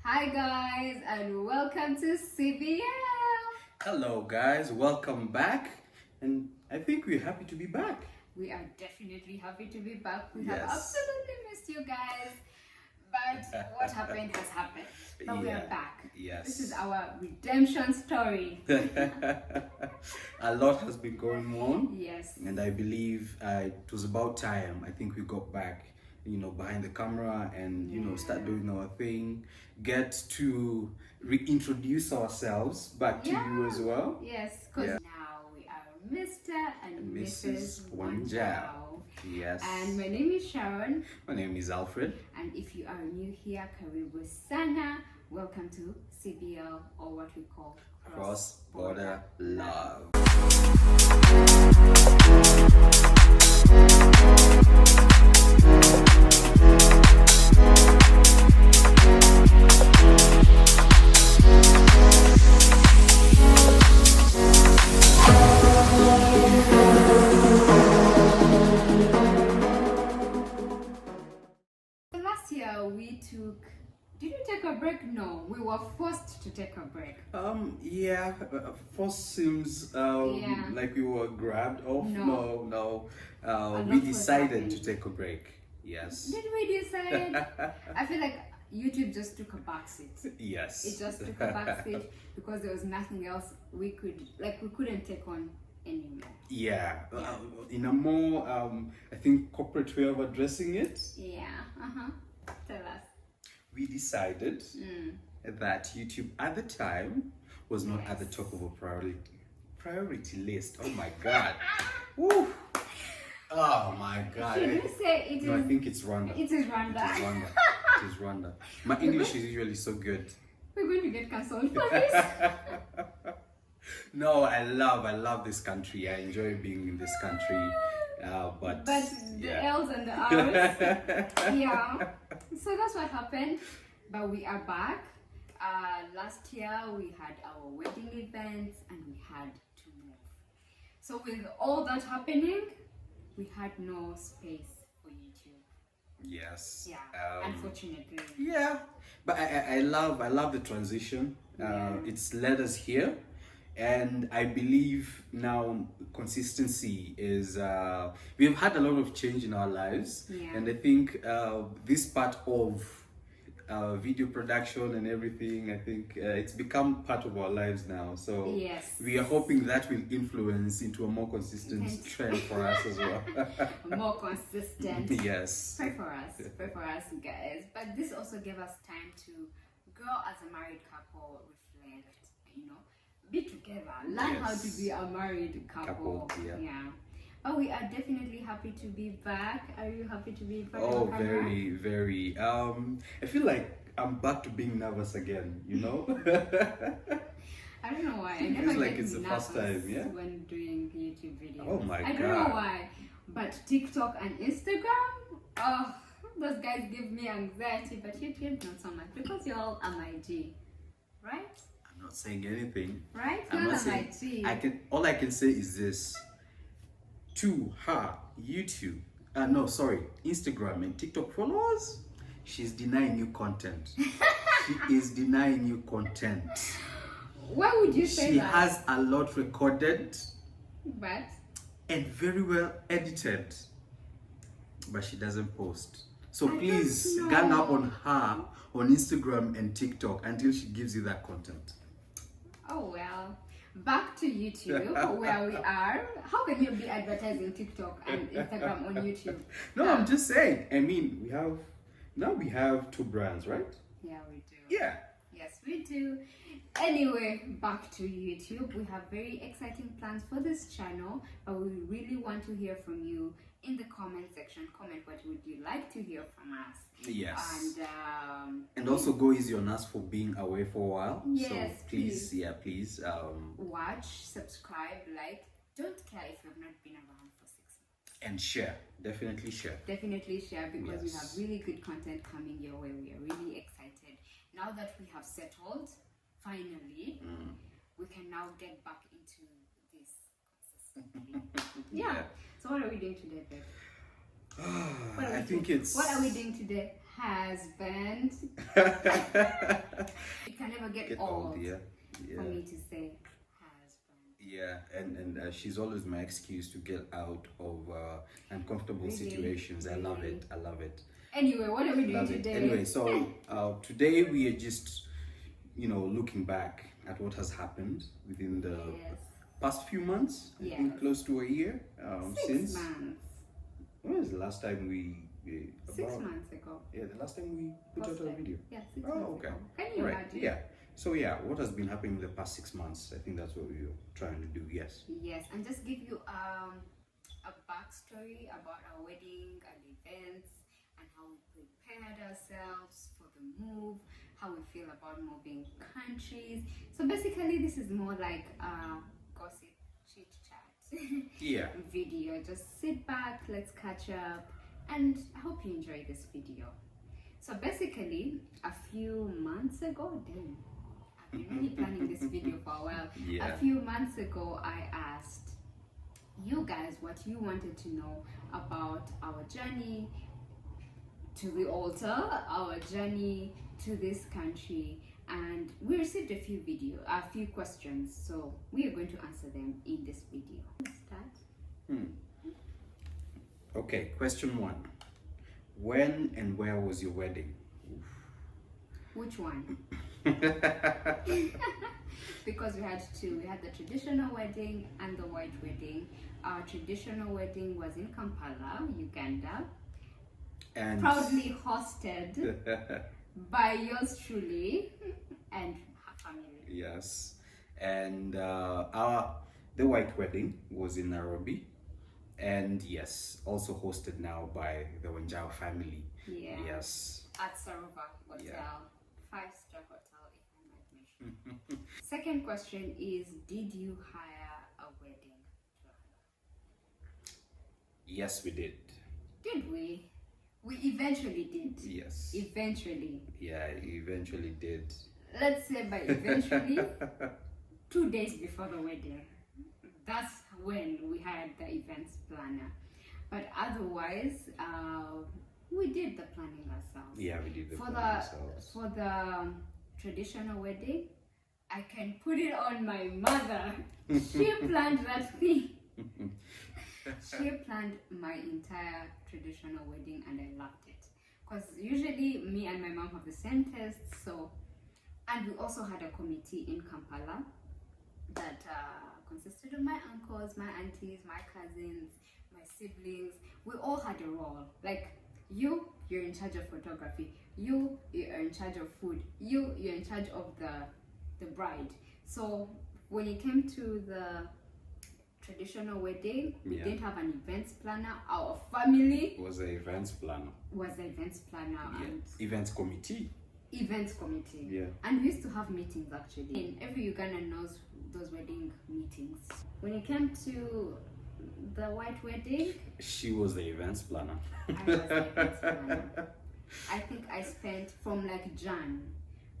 Hi guys, and welcome to CBL. Hello guys, welcome back, and I think we're happy to be back. We are definitely happy to be back. We have Yes. absolutely missed you guys, but what happened has happened. But we are back. Yes. This is our redemption story. A lot has been going on. Yes. And I believe it was about time. I think we got back, behind the camera and, start doing our thing, get to reintroduce ourselves back to you as well. Yes, because now we are Mr. and Mrs. Wanjao. Yes. And my name is Sharon. My name is Alfred. And if you are new here, karibu sana. Welcome to CBL, or what we call Cross-Border Love. Last year we took. Did we take a break? No, we were forced to take a break. First seems like we were grabbed off. No. We decided to take a break. Yes. Did we decide? I feel like YouTube just took a backseat. Yes. It just took a backseat because there was nothing else we couldn't take on anymore. In a more I think corporate way of addressing it. Yeah. Tell us. We decided that YouTube at the time was not at the top of a priority list. Oh my god. Woo. Oh my god. Should you say it is? No, I think it's Rwanda. It is Rwanda. It is Rwanda. My English is usually so good. We're going to get cancelled for this. No, I love this country. I enjoy being in this country. But the L's and the R's. Yeah. So that's what happened. But we are back. Last year we had our wedding events and we had to move. So with all that happening, we had no space for YouTube. Yes. Yeah. Unfortunately. Yeah. But I love the transition. It's led us here. And I believe now consistency is we've had a lot of change in our lives, and I think this part of video production and everything, I think it's become part of our lives now. So we are hoping that will influence into a more consistent trend for us as well. More consistent. Yes. Pray for us guys. But this also gave us time to grow as a married couple, reflect, be together, learn how to be a married couple. But we are definitely happy to be back. Are you happy to be back? Oh, very, very. I feel like I'm back to being nervous again, I don't know why. I it never feels like get it's the first time, when doing YouTube videos. Oh my god. I don't know why. But TikTok and Instagram, those guys give me anxiety, but YouTube not so much because you're all MIG, right? I'm not saying anything. Right? I'm not saying. All I can say is this. To her YouTube, Instagram and TikTok followers, she's denying you content. She is denying you content. Why would you say that? She has a lot recorded, and very well edited, but she doesn't post. So please gang up on her on Instagram and TikTok until she gives you that content. Oh well, back to YouTube where we are. How can you be advertising TikTok and Instagram on YouTube? No, I'm just saying. I mean, we have two brands, right? Yeah, we do. Yeah. Yes, we do. Anyway, back to YouTube. We have very exciting plans for this channel, but we really want to hear from you in the comment section. Comment what would you like to hear from us. Yes. And also go easy on us for being away for a while. Yes, so please. Watch, subscribe, like. Don't care if you have not been around for 6 months. And share. Definitely share. Definitely share because we have really good content coming your way. We are really excited. Now that we have settled, finally, we can now get back into this consistently. Yeah. So what are we doing today, babe? I think it's... What are we doing today? husband. It can never get old yeah. for me to say husband. Yeah, and she's always my excuse to get out of uncomfortable Really? situations. I love Really? it. I love it. Anyway, what are we doing Love it. today? Anyway, so today we are just, looking back at what has happened within the Yes. past few months. I think Yes. close to a year 6 since. months. When was the last time we? 6 months ago. Yeah, the last time we put out a Posted. video. Yeah, 6 Oh, months okay. ago. Can you Right. imagine? Yeah. So yeah, what has been happening in the past 6 months? I think that's what we were trying to do. Yes. Yes, and just give you a backstory about our wedding and events and how we prepared ourselves for the move, how we feel about moving countries. So basically, this is more like a gossip chit chat Yeah. video. Just sit back, let's catch up, and I hope you enjoy this video. So basically, a few months ago, damn, I've been really planning this video for a while. Yeah. A few months ago, I asked you guys what you wanted to know about our journey to the altar, our journey to this country, and we received a few questions. So we are going to answer them in this video. Let's start. Okay. Question 1. When and where was your wedding? Which one? Because we had two. We had the traditional wedding and the white wedding. Our traditional wedding was in Kampala, Uganda, And proudly hosted by yours truly and her family. yes, and the white wedding was in Nairobi, and yes, also hosted now by the Wanjao family. Yeah. Yes. At Saruva Hotel, Yeah. 5-star hotel, if I might mention. Second question is, did you hire a wedding planner? Yes, we did. Did we? We eventually did. Yes. Eventually. Yeah, eventually did. Let's say by eventually, 2 days before the wedding. That's when we hired the events planner. But otherwise, we did the planning ourselves. Yeah, we did the For plan ourselves. for the traditional wedding, I can put it on my mother. She planned that thing. She planned my entire traditional wedding, and I loved it. Because usually me and my mom have the same tastes, so. And we also had a committee in Kampala that consisted of my uncles, my aunties, my cousins, my siblings. We all had a role. Like you're in charge of photography. You're in charge of food. You're in charge of the bride. So when it came to the traditional wedding, we Yeah. didn't have an events planner. Our family Was the events planner. was the events planner Yeah. and Events committee. events committee. Yeah. And we used to have meetings actually. And every Ugandan knows those wedding meetings. When it came to the white wedding, She was the events planner. I was the events planner. I think I spent from like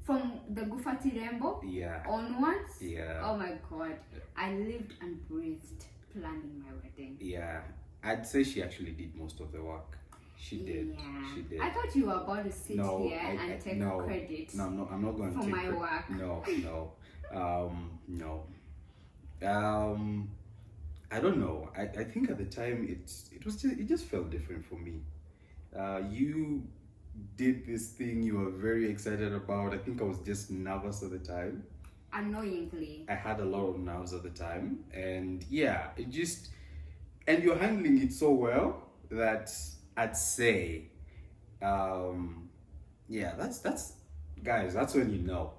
from the Gufati Rembo Yeah. onwards. Yeah. Oh my god. I lived and breathed planning my wedding. Yeah. I'd say she actually did most of the work. She did. Yeah. She did. I thought you were about to sit No, here and take no, credit. No, I'm not going for to take my work. No, no. No. I don't know. I think at the time it just felt different for me. You did this thing you were very excited about. I think I was just nervous at the time. Annoyingly. I had a lot of nerves at the time, and yeah, and you're handling it so well that I'd say, yeah, that's guys, that's when you know.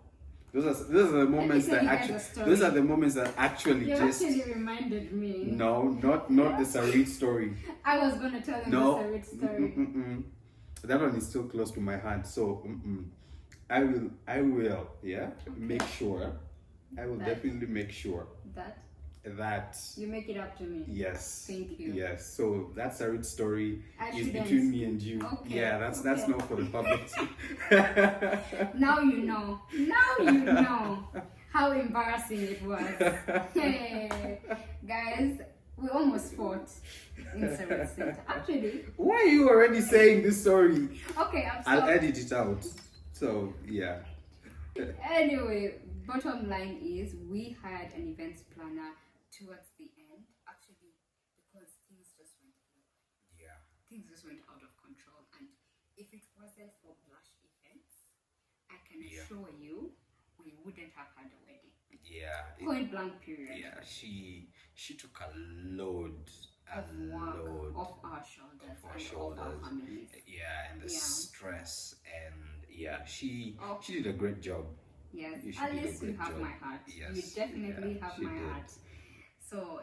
Those are the moments tell that you guys actually a story. those are the moments that actually You just actually reminded me. no, not the Sarit story. I was going to tell them No, the Sarit story. that one is still close to my heart. So I will, yeah, make sure. I will definitely make sure that You make it up to me. yes, Thank you. yes. So that's Sarit's story I is shouldn't. between me and you. Okay, Yeah, that's okay. not for the public. Now you know. Now you know how embarrassing it was. Hey, guys, We almost fought in Service Center. Actually, Why are you already saying this story? okay, I'll edit it out. So yeah. Anyway, bottom line is we had an events planner towards the end, actually, because things just went out of control. And if it wasn't for Blush events, I can assure you we wouldn't have had a wedding. Point blank period. She took a load of work off our shoulders and our families. And the stress, and she did a great job. Yes, Alice, you have my heart. Yes, you definitely have my heart. So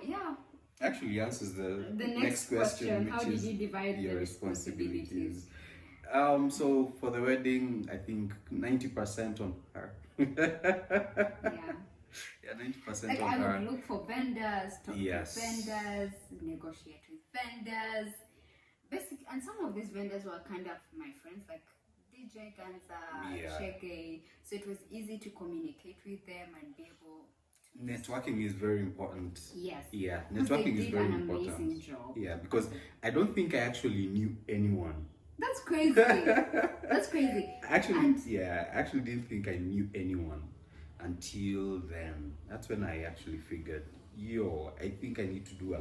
actually answers the next question, how did you divide the responsibilities? So for the wedding, I think 90% on her. 90% like on I her. would look for vendors, talk to vendors, negotiate with vendors. Basic, and some of these vendors were kind of my friends, like DJ Ganza, Shege. So it was easy to communicate with them and be able to... Networking is very important. Yes. Yeah, networking is very important. Amazing job. Yeah, because I don't think I actually knew anyone. That's crazy. That's crazy. I actually didn't think I knew anyone until then. That's when I actually figured, I think I need to do a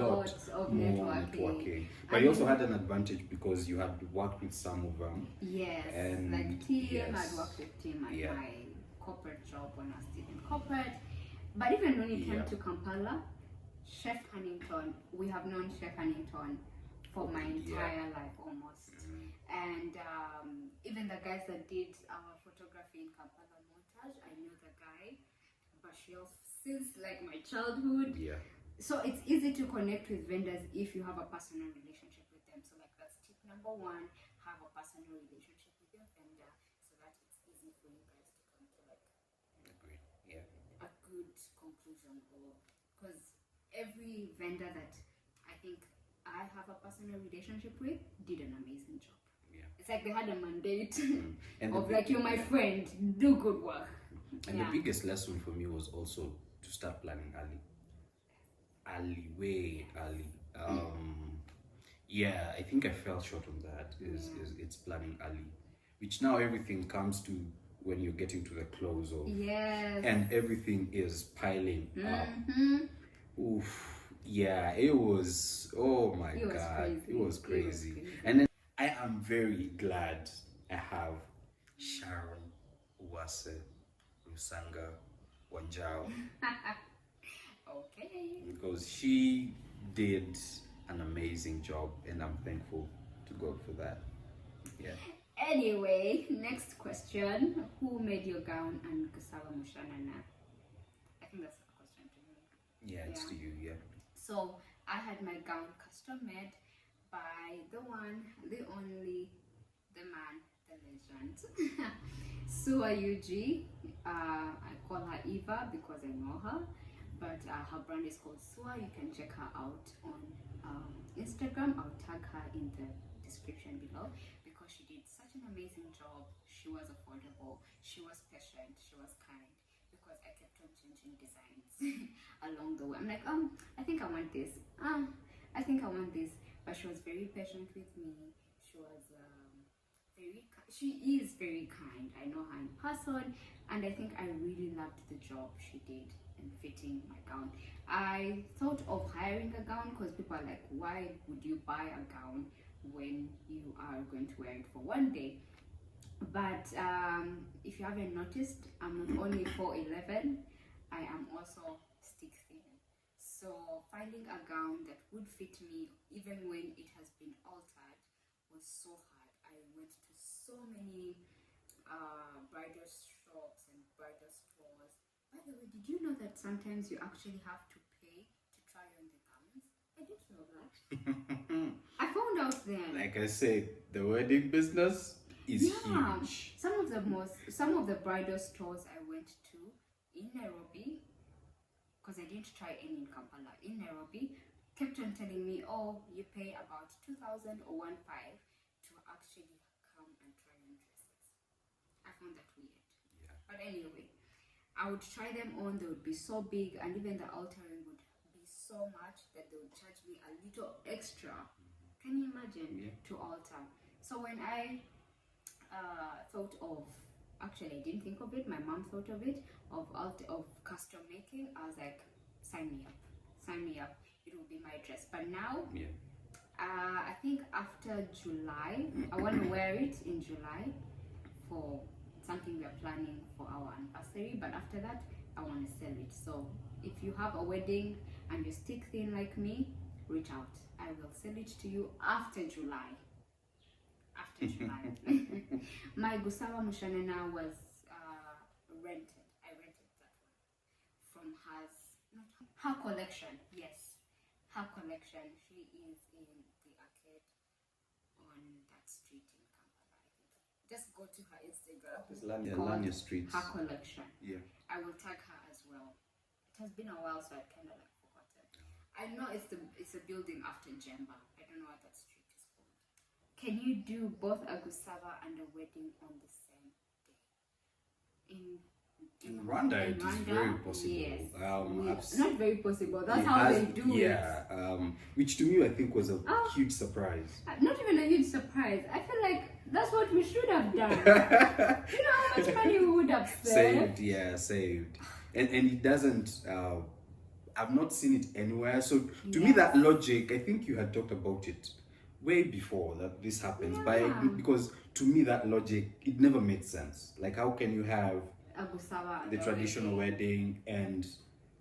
lot of more networking. But you also had an advantage because you had worked with some of them. Yes, and like Tim, I'd worked with Tim at my corporate job when I was still in corporate. But even when it came to Kampala, Chef Hannington, we have known Chef Hannington for my entire life almost. And even the guys that did our photography in Kampala montage, I knew the guy, Bashir, since like my childhood. So it's easy to connect with vendors if you have a personal relationship with them. So like that's tip number one, have a personal relationship with your vendor so that it's easy for you guys to come to like a good conclusion. Or because every vendor that I think I have a personal relationship with did an amazing job. It's like they had a mandate of like, you're my friend, do good work. And the biggest lesson for me was also to start planning early. Way early. I think I fell short on that. It's planning early, which now everything comes to when you're getting to the close of, and everything is piling up. Oof. Yeah, it was. Oh my God, it was crazy. And then I am very glad I have Sharon Uwase Rusanga Wanjao. Okay. Because she did an amazing job, and I'm thankful to God for that. Anyway, next question. Who made your gown and Kusawa Mushanana? I think that's a question to me. It's to you, So I had my gown custom made by the one, the only, the man, the legend. Sua Yuji. I call her Eva because I know her, but her brand is called Sua. You can check her out on Instagram. I'll tag her in the description below because she did such an amazing job. She was affordable, she was patient, she was kind, because I kept on changing designs along the way. I'm like, I think I want this. I think I want this. But she was very patient with me. She was she is very kind. I know her in person, and I think I really loved the job she did in fitting my gown. I thought of hiring a gown because people are like, why would you buy a gown when you are going to wear it for one day? But if you haven't noticed, I'm not only 4'11", I am also stick thin. So finding a gown that would fit me even when it has been altered was so hard. I went to so many bridal shops and bridal stores. By the way, did you know that sometimes you actually have to pay to try on the gowns? I didn't know that. I found out then. Like I said, the wedding business is huge. Some of the bridal stores I went to in Nairobi, because I didn't try any in Kampala, in Nairobi, kept on telling me, oh, you pay about 2,000 or 1,500 to actually come and try on dresses. I found that weird. But anyway, I would try them on, they would be so big, and even the altering would be so much that they would charge me a little extra. Can you imagine? Yeah. To alter. So when I thought of, actually I didn't think of it, my mom thought of it, of custom making, I was like, sign me up, it will be my dress. But now, Yeah. I think after July, I want to wear it in July for something we are planning for our anniversary, but after that I want to sell it. So if you have a wedding and you're stick thin like me, reach out. I will sell it to you after July. After July. My Gusava Mushanena was rented. I rented that one from her collection. Yes, her collection. She is in the arcade on that street in Kampala, I think. Just go to her Instagram. It's Lanya Streets. Her collection. Yeah. I will tag her as well. It has been a while, so I kind of like forgotten. I know it's a building after Jemba. I don't know what that street is called. Can you do both a Gusava and a wedding on the same day? In Rwanda, it is very possible. Yes. Not very possible. That's how they do it. Yeah. Which to me, I think was a huge surprise. Not even a huge surprise. I feel like that's what we should have done. You know how much money we would have saved? Saved. And it doesn't, I've not seen it anywhere. So to me, that logic, I think you had talked about it way before that this happens. But because to me, that logic, it never made sense. Like, how can you have the traditional wedding and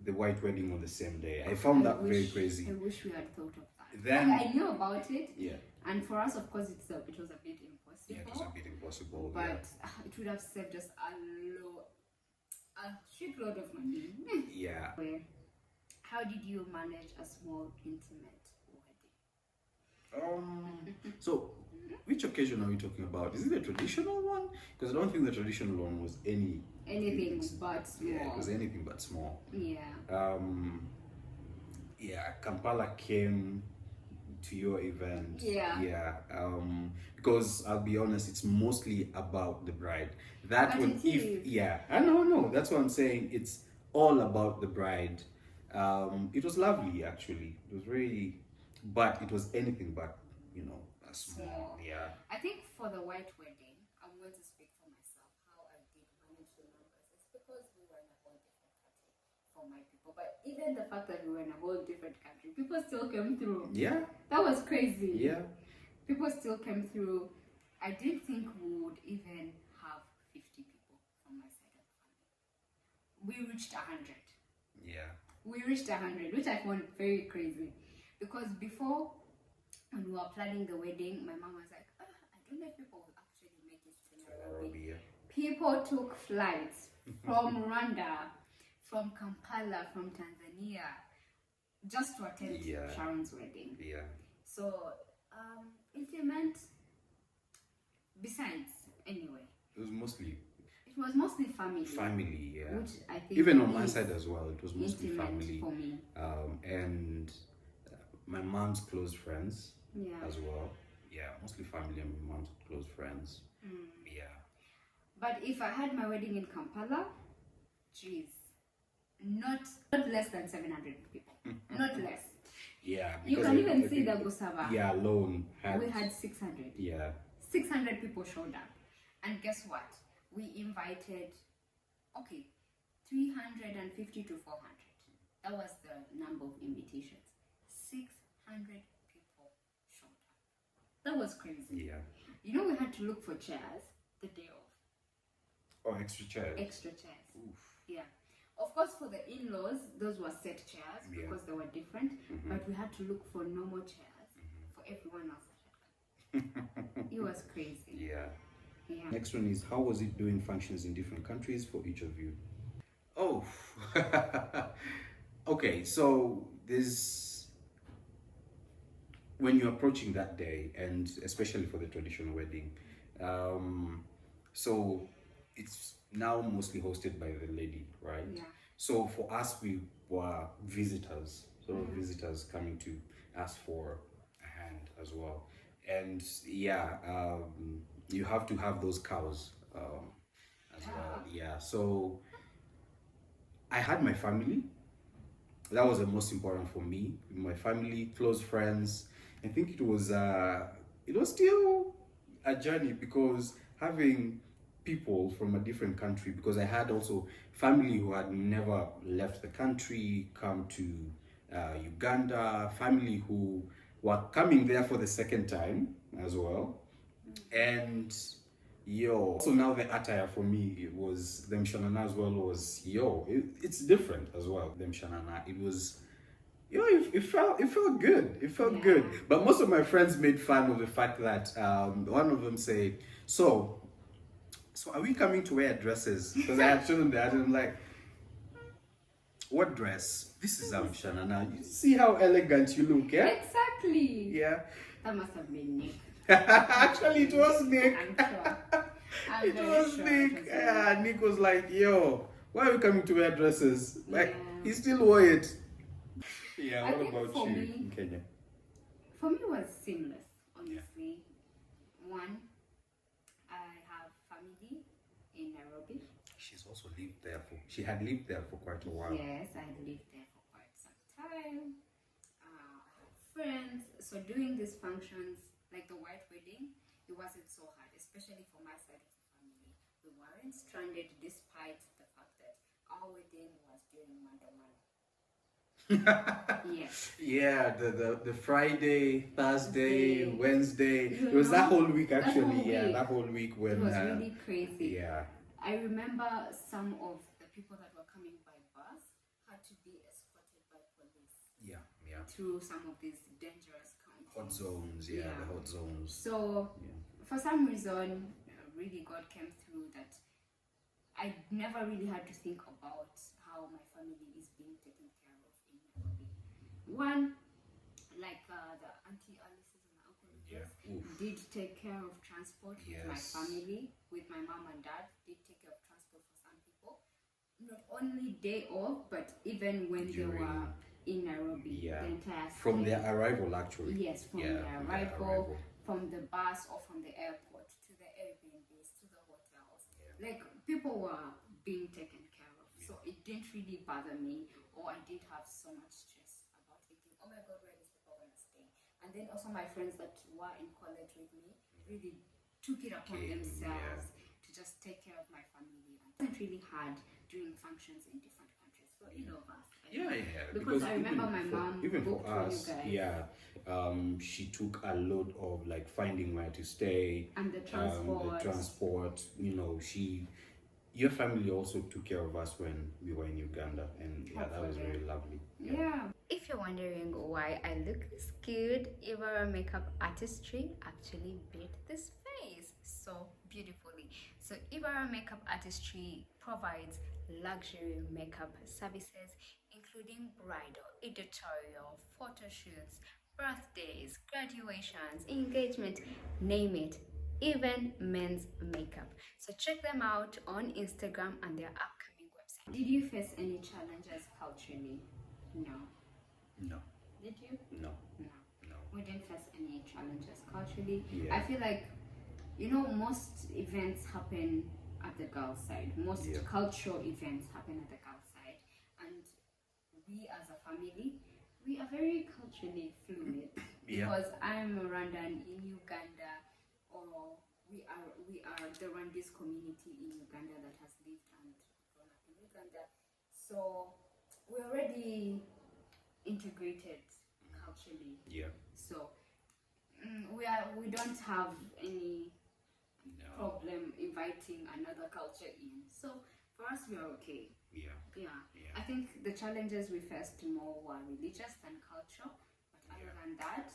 the white wedding on the same day? I found that very crazy. I wish we had thought of that. Then I knew about it. Yeah. And for us, of course, it was a bit impossible. Yeah, it was a bit impossible. But it would have saved us a shitload of money. Yeah. How did you manage a small, intimate wedding? So, which occasion are we talking about? Is it the traditional one? Because I don't think the traditional one was anything but small. Yeah, it was anything but small. Yeah. Kampala came to your event. Yeah. Because I'll be honest, it's mostly about the bride. That but one, I know. That's what I'm saying. It's all about the bride. It was lovely, actually. It was very, but it was anything but, a small. Yeah. I think for the white wedding, I'm going to speak for myself. How I did manage the numbers. It's because we were in a whole different country for my people. But even the fact that we were in a whole different country, people still came through. Yeah. That was crazy. Yeah. People still came through. I didn't think we would even have 50 people from my side of the family. We reached 100. Yeah. We reached 100, which I found very crazy. Because before, when we were planning the wedding, my mom was like, I don't know if people will actually make it to Nairobi. People took flights from Rwanda, from Kampala, from Tanzania, just to attend Sharon's wedding. Yeah. So, intimate, besides, anyway. It was mostly family. Family, yeah. Which I think even on my side as well, it was mostly intimate family. For me. And my mom's close friends as well. Yeah, mostly family and my mom's close friends. Yeah. But if I had my wedding in Kampala, geez, not less than 700 people. Not less. Yeah. You can even see the Gusava. Yeah, alone. We had 600. Yeah. 600 people showed up. And guess what? We invited, 350 to 400. That was the number of invitations. 600 people showed up. That was crazy. Yeah. You know, we had to look for chairs the day of. Oh, extra chairs. Extra chairs. Oof. Yeah. Of course, for the in-laws, those were set chairs because they were different. But we had to look for normal chairs for everyone else that had come. It was crazy. Yeah. Yeah. Next one is, how was it doing functions in different countries for each of you? Oh. Okay, so there's, when you're approaching that day, and especially for the traditional wedding, so it's now mostly hosted by the lady, right? Yeah. So for us, we were visitors, sort of visitors coming to ask for a hand as well. And you have to have those cows as well. Yeah. So I had my family, that was the most important for me. My family, close friends. I think it was still a journey because having people from a different country, because I had also family who had never left the country, come to Uganda, family who were coming there for the second time as well. And yo, so now the attire for me, it was the mshanana as well, was it's different as well. The mshanana, it was it felt good. It felt good. But most of my friends made fun of the fact that one of them said, so are we coming to wear dresses? Because I had shown them that and I'm like, what dress? This is Shanana. You see how elegant you look, yeah? Exactly. Yeah. That must have been Nick. Actually, it was Nick. I'm sure. It was Nick. Yeah, Nick was like, yo, why are we coming to wear dresses? Like, he still wore it. Yeah, I what think about for you me- in Kenya? For me, it was seamless, honestly. One, I have family in Nairobi. She's also lived there she had lived there for quite a while. Yes, I lived there for quite some time. I have friends. So doing these functions, like the white wedding, it wasn't so hard, especially for my side of the family. We weren't stranded despite the fact that our wedding was during Mandaman. Yes. Yeah, the Friday, Thursday, Thursday. Wednesday. You It was that know, whole week that actually. whole Yeah, week. that whole week It when was really crazy. yeah. I remember some of the people that were coming by bus had to be escorted by police Yeah, yeah. through some of these dangerous counties. Hot zones, yeah, the hot zones. So, for some reason, really God came through that I never really had to think about how my family is being taken care of in Nairobi. One, like the Auntie Alice's and Uncle Lucas did take care of transport with my family, with my mom and dad, did take care of transport for some people. Not only day off, but even when they were in Nairobi, the entire from stay. their arrival actually. Yes, from their arrival, from the bus or from the airport to the Airbnbs to the hotels. Like people were being taken care of. So it didn't really bother me, or I didn't have so much stress about thinking, oh my god, where is people gonna stay? And then also my friends that were in college with me really took it upon themselves to just take care of my family. And it wasn't really hard doing functions in different countries for either of us. Because I remember my mom even for booked for us, you guys. she took a load of like finding where to stay And the transport. Your family also took care of us when we were in Uganda, and that was very lovely. If you're wondering why I look this good, Ivara makeup artistry actually built this face so beautifully. So Ivara makeup artistry provides luxury makeup services including bridal, editorial, photo shoots, birthdays, graduations, engagement, name it, even men's makeup. So check them out on Instagram and their upcoming website. Did you face any challenges culturally? No. Did you? No. We didn't face any challenges culturally. Yeah. I feel like, most events happen at the girls' side. Most cultural events happen at the girls' side. And we as a family, we are very culturally fluid. Because I'm Rwandan in Uganda, or we are the Rwandese community in Uganda that has lived and grown up in Uganda. So we're already integrated culturally. So we don't have any problem inviting another culture in. So for us, we are okay. I think the challenges we faced more were religious than cultural, but other than that,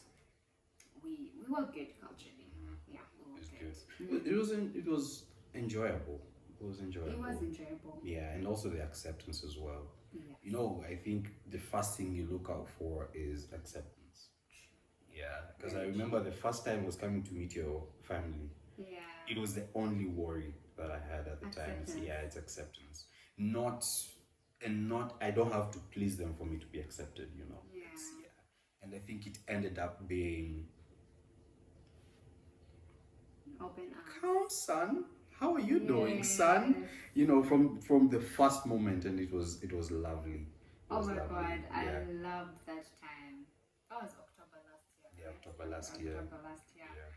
we were good culturally. We were good. It was enjoyable. It was enjoyable. Yeah, and also the acceptance as well. I think the first thing you look out for is acceptance. Because I remember the first time I was coming to meet your family. It was the only worry that I had at the time. It's acceptance. Not I don't have to please them for me to be accepted, And I think it ended up being open arms. Come, son. How are you doing, son? From the first moment, and it was lovely. It was my lovely. God, I Yeah. loved that time. That was October last year. Yeah, right? October last year. October last year. Yeah.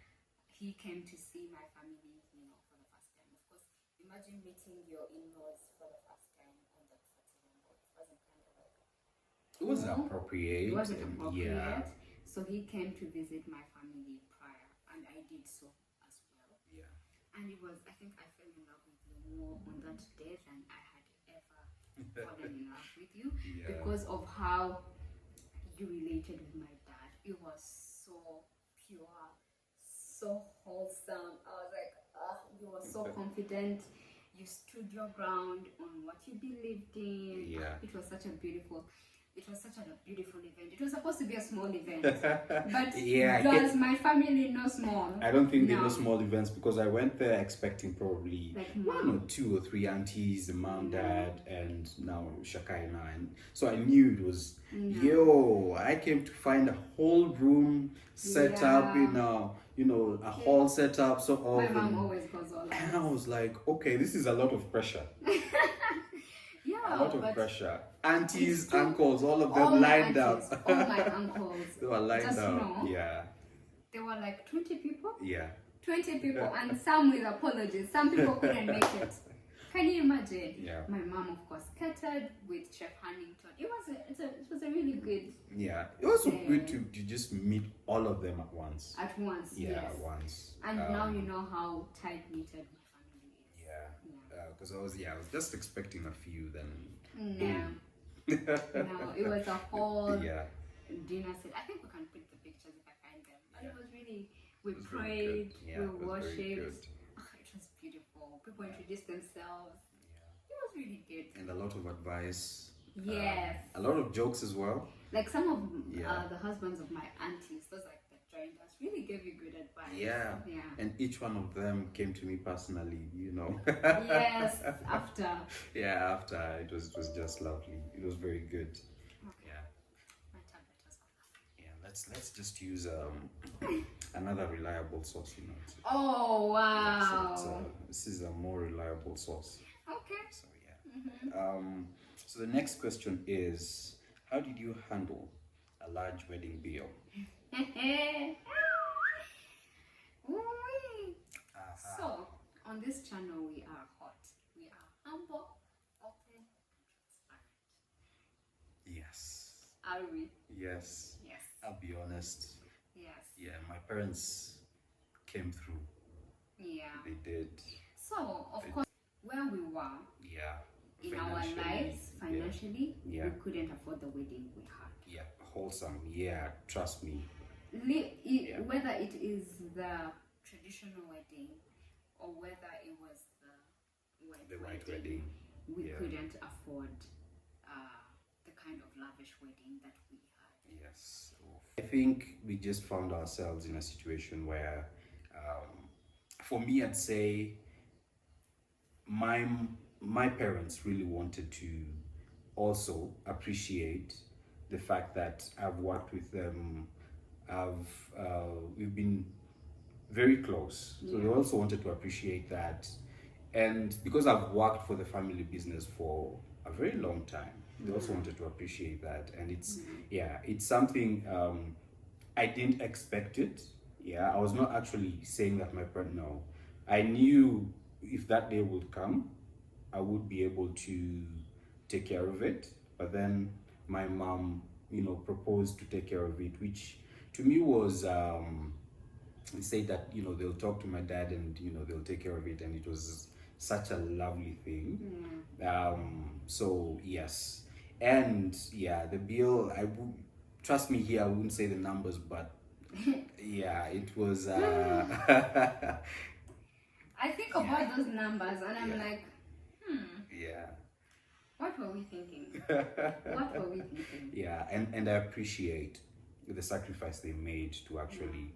He came to see my family, for the first time. Of course, imagine meeting your in-laws for the first time on that 31st. It wasn't kind of like It was cool. appropriate. It wasn't and appropriate. Yeah. So he came to visit my family prior, and I did so as well. Yeah. And it was, I think I fell in love with you more on that day than I had ever fallen in love with you, Yeah. because of how you related with my dad. It was so pure, so wholesome. I was like, you were so confident. You stood your ground on what you believed in. Yeah. It was such a beautiful event. It was supposed to be a small event, but Yeah, does my family know small? I don't think they No. were small events, because I went there expecting probably Like one mom. or two or three aunties, the mom, No. dad, and now Shakaina. And so I knew it was, No. yo, I came to find a whole room set up Yeah. in a hall set up, sort of. My mom always goes all out. And I was like, okay, this is a lot of pressure. Yeah, A lot of but pressure. Aunties, it's too- uncles, all of all them my lined up. aunties, all my uncles. They were lined Just, up. Yeah. There were like 20 people. Yeah. 20 people, and some with apologies. Some people couldn't make it. Can you imagine? Yeah. My mom, of course, catered with Chef Huntington. It was a really good Yeah. It was so Yeah. good to just meet all of them at once. at once. Yeah, Yes. at once. And now you know how tight knitted my family is. Yeah. Because I was just expecting a few, then. No. No, it was a whole Yeah. dinner set. I think we can put the pictures if I find them. But Yeah. it was really, we It was very prayed, good. Yeah, we it was very worshipped. good. It was beautiful. People introduced themselves. Yeah. It was really good. And a lot of advice. Yes. A lot of jokes as well. Like some of Yeah. the husbands of my aunties, those like that joined us, really gave you good advice. Yeah. Yeah. And each one of them came to me personally, Yes, after. Yeah, after it was just lovely. It was very good. Okay. Yeah. My tablet was off. Yeah. Let's just use another reliable source, Oh, wow. So this is a more reliable source. Okay. So yeah. So the next question is, how did you handle a large wedding bill? Ooh-wee. So, on this channel, we are hot. We are humble, open, and transparent. Yes. Are we? Yes. Yes. I'll be honest. Yes. Yeah, my parents came through. Yeah. They did. So, of course, where we were Yeah. in our Financially, lives, financially, Yeah. we couldn't afford the wedding we had. Yeah. Wholesome. Yeah. Trust me. Yeah. Whether it is the traditional wedding or whether it was the White wedding. we Yeah. couldn't afford the kind of lavish wedding that we had. Yes. I think we just found ourselves in a situation where, for me, I'd say my parents really wanted to also appreciate the fact that I've worked with them. We've been very close, so they also wanted to appreciate that. And because I've worked for the family business for a very long time, they also wanted to appreciate that. And it's something I didn't expect it. Yeah, I was not actually saying that my parent. No, I knew if that day would come, I would be able to take care of it. But then my mom, proposed to take care of it, which to me was they say that they'll talk to my dad and they'll take care of it, and it was such a lovely thing. So yes, and yeah, the bill, I would trust me here, I wouldn't say the numbers, but yeah, it was I think about those numbers and I'm like, yeah, what were we thinking? What were we thinking? Yeah, and I appreciate the sacrifice they made to actually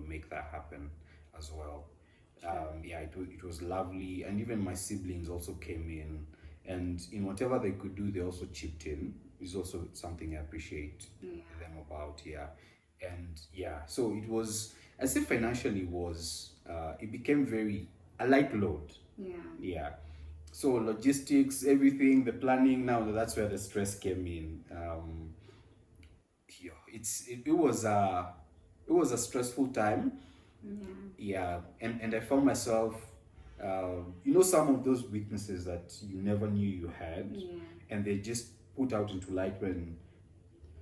make that happen as well. Yeah, it was lovely, and even my siblings also came in, and in whatever they could do, they also chipped in. Is also something I appreciate them about. Yeah, and yeah, so it was, I say financially was it became very a light load. Yeah. Yeah, So logistics, everything, the planning. Now that's where the stress came in. Yeah, it was a stressful time. Yeah. Yeah, and I found myself, you know, some of those weaknesses that you never knew you had, Yeah. and they just put out into light when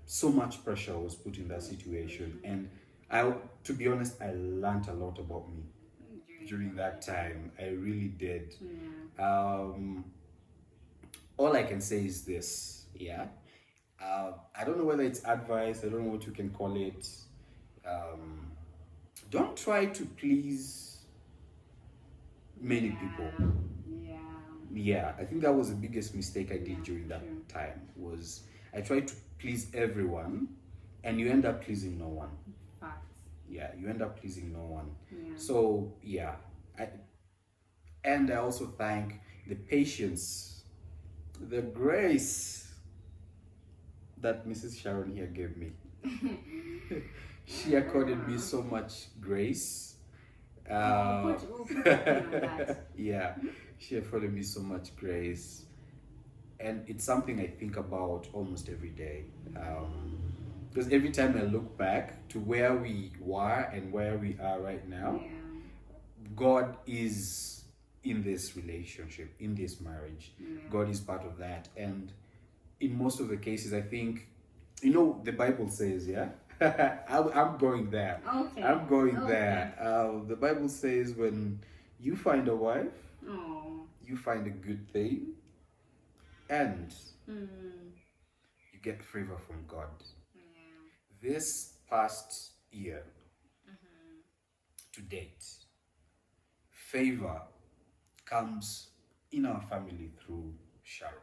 so much pressure was put in that situation. And I, to be honest, I learned a lot about me during that time. I really did. Yeah. All I can say is this, yeah. I don't know whether it's advice, I don't know what you can call it. Um, don't try to please many people. Yeah. Yeah, I think that was the biggest mistake I did Yeah, during that true. time was I tried to please everyone and you end up pleasing no one. Facts. Yeah, you end up pleasing no one. Yeah. So yeah, and I also thank the patience, the grace that Mrs. Sharon here gave me. She accorded me so much grace. We'll put a pin on that. Yeah, she afforded me so much grace, and it's something I think about almost every day. Because every time I look back to where we were and where we are right now, Yeah. God is in this relationship, in this marriage. Yeah. God is part of that, and in most of the cases, I think, you know, the Bible says, yeah. I'm going there. Okay. I'm going Okay. there. The Bible says when you find a wife, Oh. you find a good thing, and Mm. you get favor from God. Yeah. This past year to date, favor comes in our family through Sharon.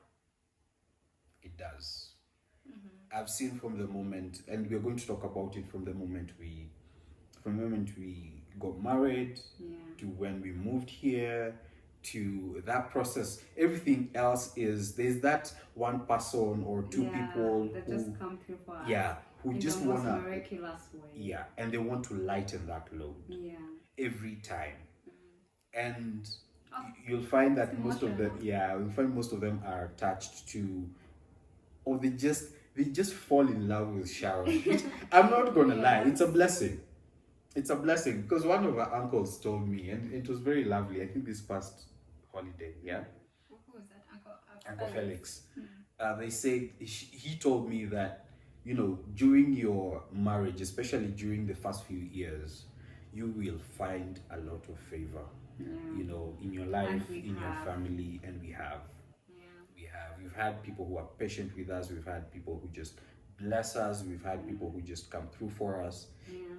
It does. I've seen from the moment, and we're going to talk about it from the moment we got married, Yeah. to when we moved here, to that process. Everything else is there's that one person or two people that who just come through for us. yeah, who in just the most wanna miraculous way. yeah, and they want to lighten that load Yeah. every time. And Oh, you'll find that it's most of them emotional. yeah, you'll find most of them are attached to, or they just fall in love with Sharon. I'm not gonna lie, it's a blessing. It's a blessing because one of our uncles told me, and it was very lovely. I think this past holiday, yeah, Who was that? Uncle Felix. They said he told me that, you know, during your marriage, especially during the first few years, you will find a lot of favor, you know, in your life, in your family, and we have. We've had people who are patient with us. We've had people who just bless us. We've had people who just come through for us,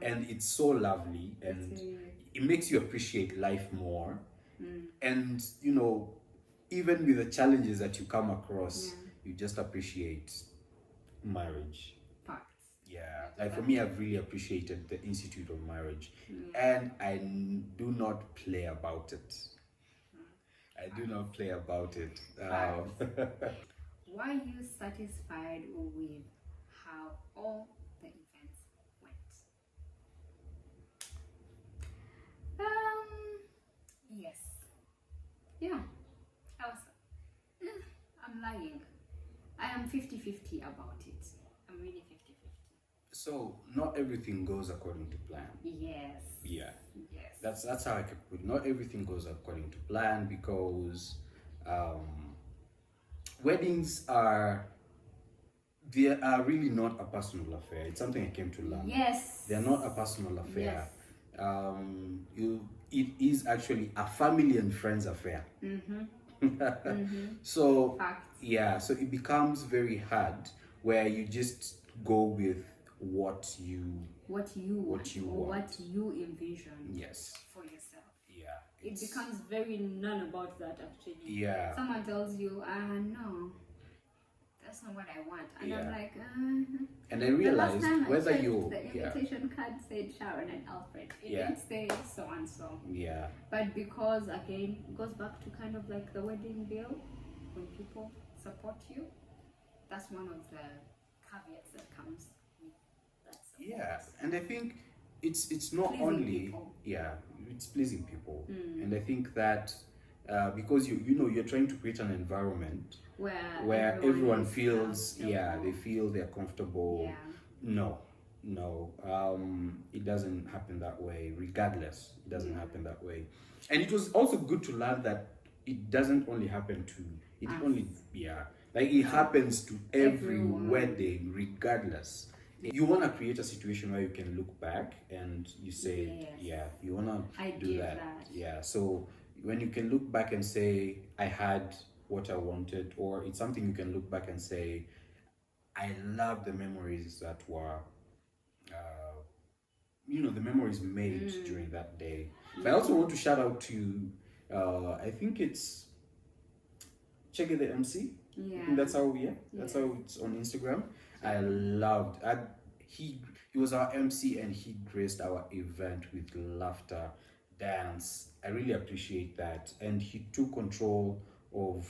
and it's so lovely, and it makes you appreciate life more. And you know, even with the challenges that you come across, you just appreciate marriage. Facts. Yeah, like for me, I've really appreciated the institute of marriage, and I do not play about it. I do not play about it. Were you satisfied with how all the events went? Yes. Yeah. I was. I'm lying. I am 50-50 about it. I'm really 50-50. So not everything goes according to plan. Yes. Yeah. Yes. That's how I can put it. Not everything goes according to plan because weddings are really not a personal affair. It's something I came to learn. Yes. They're not a personal affair. Yes. It is actually a family and friends affair. So Facts. yeah, so it becomes very hard where you just go with what you want, or what you envision. Yes. For yourself. Yeah. It becomes very none about that actually. Yeah. Someone tells you, no, that's not what I want, and I'm like, And I realized the last time whether I checked, you the invitation card said Sharon and Alfred. It didn't say so and so. Yeah. But because again, it goes back to kind of like the wedding bill, when people support you, that's one of the caveats that comes with that support. Yeah, and I think it's not Pleasing only people. it's pleasing people, and I think that because you're trying to create an environment where everyone is feels, yeah, they comfortable. feel they're comfortable. Yeah. No, it doesn't happen that way. Regardless, it doesn't Yeah. happen that way. And it was also good to learn that it doesn't only happen to it Us. only yeah, like it happens to every Everyone. wedding, regardless. You want to create a situation where you can look back and you say, Yes. yeah, you want I to do get that. that. Yeah, so when you can look back and say, I had what I wanted, or it's something you can look back and say, I love the memories that were, the memories made during that day. But I also want to shout out to, I think it's Chege the MC. Yeah. I think that's how it's on Instagram. I loved. He was our MC and he graced our event with laughter, dance. I really appreciate that, and he took control of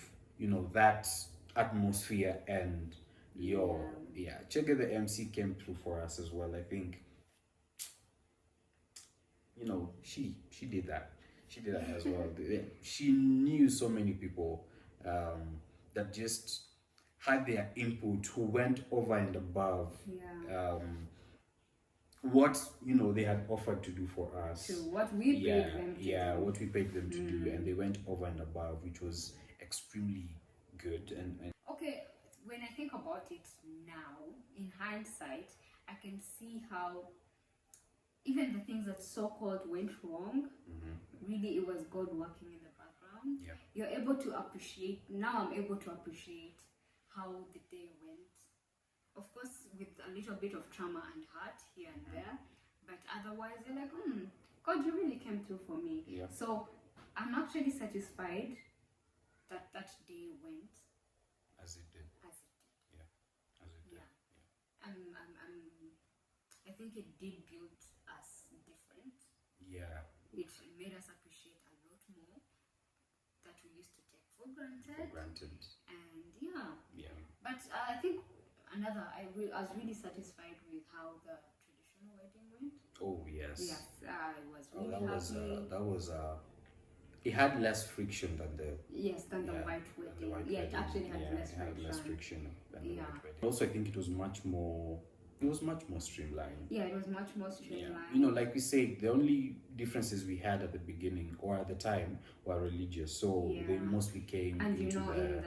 that atmosphere. And Chege the MC came through for us as well. I think she did that. She did that as well. She knew so many people that just had their input, who went over and above what they had offered to do for us. To what we paid them to do. What we paid them to do, and they went over and above, which was extremely good. And okay, when I think about it now, in hindsight, I can see how even the things that so-called went wrong, really it was God working in the background. Yeah. You're able to appreciate, now I'm able to appreciate how the day went. Of course, with a little bit of trauma and hurt here and there, but otherwise you're like, God, you really came through for me. Yeah. So I'm actually satisfied that that day went as it did. as it did. Yeah. As it did. Yeah. I think it did build us different. Yeah. It made us appreciate a lot more that we used to take for granted. And Yeah. but I think I was really satisfied with how the traditional wedding went. Oh yes. Yes, I was really that happy. was it had less friction than the white wedding. It actually had less friction. Than the white wedding. Also, I think it was much more streamlined. Yeah, it was much more streamlined. Yeah. Like we say, the only differences we had at the beginning or at the time were religious. So they mostly came and into in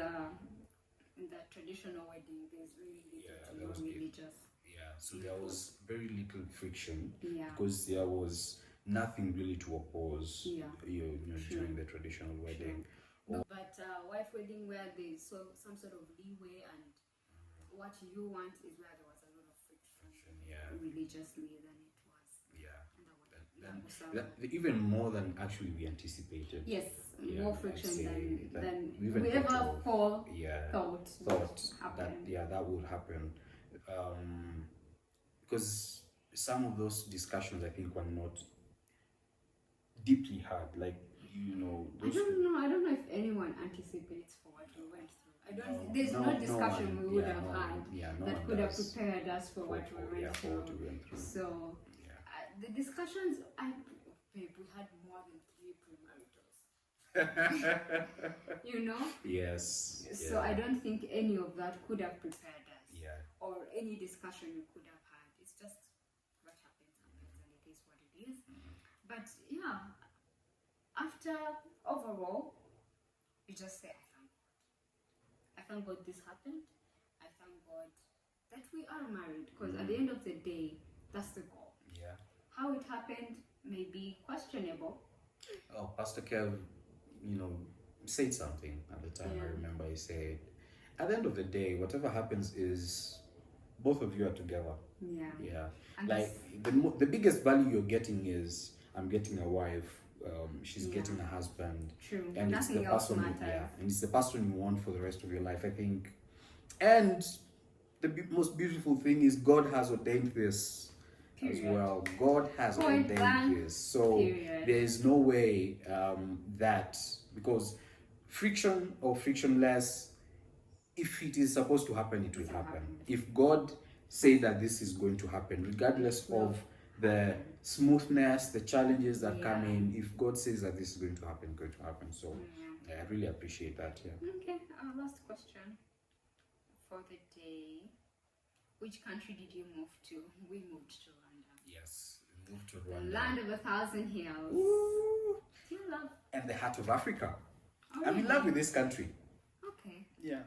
the traditional wedding, there's really little to no religious. Yeah, so there was very little friction. Yeah. Because there was nothing really to oppose. Yeah. During the traditional wedding. No, but wife wedding where there's some sort of leeway, and what you want is where there was a lot of friction. Religiously than it was. Even more than actually we anticipated. Yes, more friction than we ever thought that would happen. Because some of those discussions, I think, were not deeply hard. Like, I don't know if anyone anticipates for what we went through. There's no discussion we would have had that could have prepared us for what we went through. So the discussions, we had more than 3 premaritals. Yes. So I don't think any of that could have prepared us. Yeah. Or any discussion we could have had. It's just what happens, and it is what it is. But after overall, you just say, I thank God this happened. I thank God that we are married, because at the end of the day, that's the goal. Yeah. How it happened may be questionable. Oh, Pastor Kev, said something at the time. I remember he said, at the end of the day, whatever happens is both of you are together. Yeah. And like the biggest value you're getting is, I'm getting a wife. She's getting a husband. True. And nothing else matters. And it's the person you want for the rest of your life, I think. And the most beautiful thing is God has ordained this. Period. As well. God has ordained this. So there is no way that, because friction or frictionless, if it is supposed to happen, it will happen. If God says that this is going to happen, regardless of the smoothness, the challenges that come in, if God says that this is going to happen, So I really appreciate that. Yeah. Okay, last question for the day. Which country did you move to? We moved to Rwanda. Yes, we moved to The Rwanda. land of 1,000 hills. Ooh. Do you love? And the heart of Africa. Oh, I'm in really? love with this country. Okay. Yeah.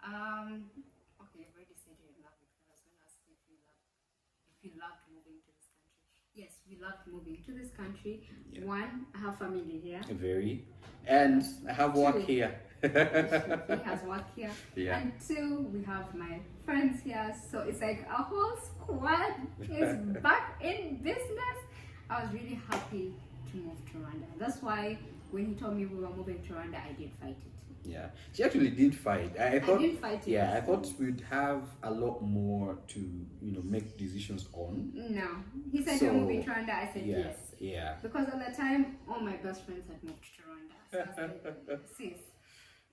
Okay, you've already said you're in love with it. I was going to ask you if you loved moving to this country. Yes, we loved moving to this country. Yeah. One, I have family here. Very. And I have work here. He has work here. Yeah. And two, we have my friends here. So it's like a whole squad is back in business. I was really happy to move to Rwanda. That's why when he told me we were moving to Rwanda, I did fight it. Yeah, she actually did fight. I thought, did fight it. Yeah, I thought we'd have a lot more to, make decisions on. No, he said So, you're moving to Rwanda. I said Yeah, yes. yeah. Because at the time, all my best friends had moved to Rwanda. So I was like, sis,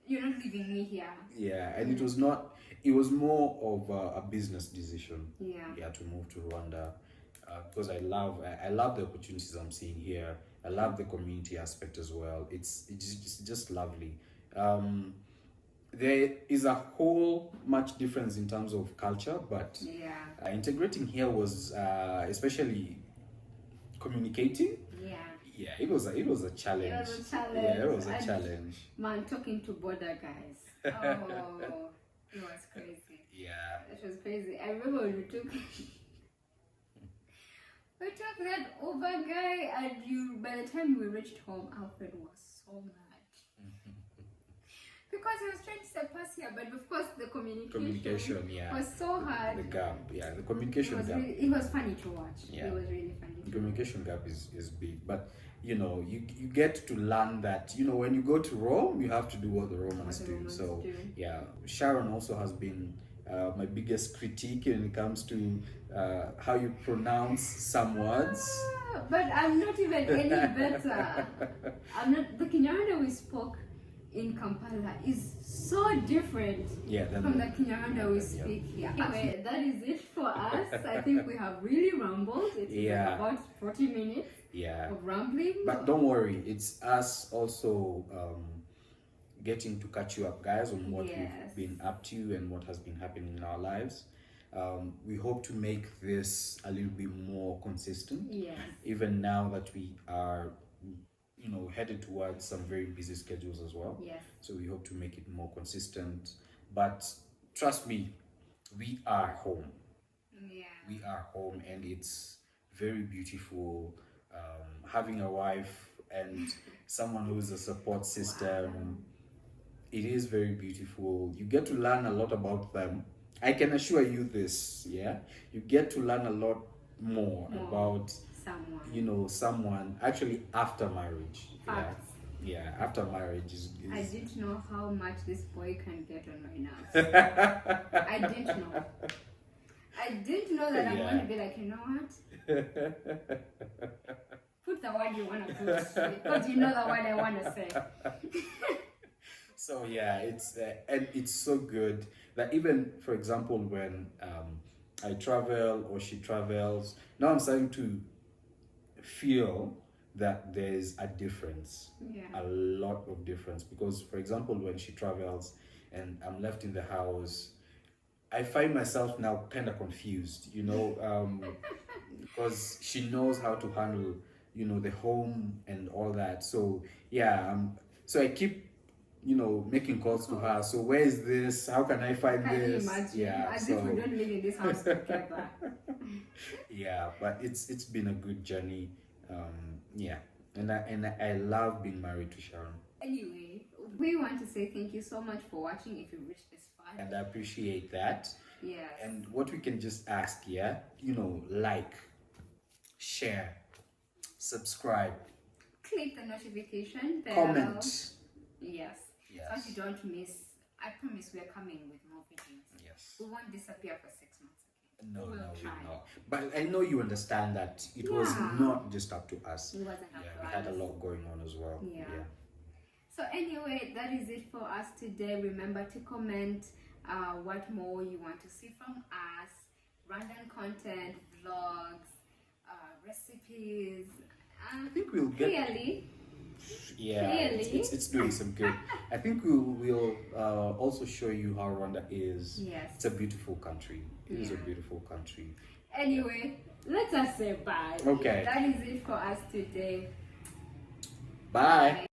you're not leaving me here. Yeah, and it was not. It was more of a business decision. Yeah. To move to Rwanda, because I love the opportunities I'm seeing here. I love the community aspect as well. It's just lovely. There is a whole much difference in terms of culture, but Yeah. integrating here was especially communicating. Yeah. Yeah, it was a challenge. It was a challenge. Yeah, it was a And, challenge. Man, talking to border guys. Oh, it was crazy. Yeah. It was crazy. I remember when we took that Uber guy, and by the time we reached home, Alfred was so mad. Because he was trying to step us here, but of course the communication yeah. was so hard. The gap, yeah, the communication gap. It was funny to watch. Yeah. It was really funny. The communication gap is big, but you get to learn that when you go to Rome, you have to do what the Romans do. So yeah, Sharon also has been my biggest critique when it comes to how you pronounce some words. But I'm not even any better. The Kinyarwanda we spoke in Kampala is so different from the Kinyarwanda we speak here. Anyway, that is it for us. I think we have really rambled. It's been about 40 minutes of rambling. But don't worry, it's us also getting to catch you up, guys, on what we've been up to and what has been happening in our lives. We hope to make this a little bit more consistent. Even now that we are headed towards some very busy schedules as well. So we hope to make it more consistent. But trust me, we are home. We are home, and it's very beautiful. Having a wife and someone who is a support system, it is very beautiful. You get to learn a lot about them. I can assure you this, you get to learn a lot more about someone actually after marriage. Facts. After marriage is I didn't know how much this boy can get on my nerves. I didn't know. I didn't know that I'm going to be like, you know what? Put the word you want to put, because you know the word I want to say. So it's and it's so good that even, for example, when I travel or she travels, now I'm starting to feel that there's a difference, a lot of difference. Because, for example, when she travels and I'm left in the house, I find myself now kind of confused, because she knows how to handle, the home and all that. So so I keep making calls to her. So where is this? How can I find this? As if we don't live in this house together. But it's been a good journey. And I love being married to Sharon. Anyway, we want to say thank you so much for watching. If you reached this far, and I appreciate that. Yes. And what we can just ask, like, share, subscribe, click the notification bell, comment. Yes. So you don't miss. I promise we are coming with more videos. Yes. We won't disappear for 6 months. No, we're not. But I know you understand that it was not just up to us. It wasn't up to us. We had a lot going on as well. So anyway, that is it for us today. Remember to comment what more you want to see from us. Random content, vlogs, recipes. I think we'll get... Yeah, Clearly. it's doing some good. I think we'll also show you how Rwanda is. Yes. It's a beautiful country. It is a Yeah. beautiful country. Anyway, let us say bye. Okay. That is it for us today. Bye.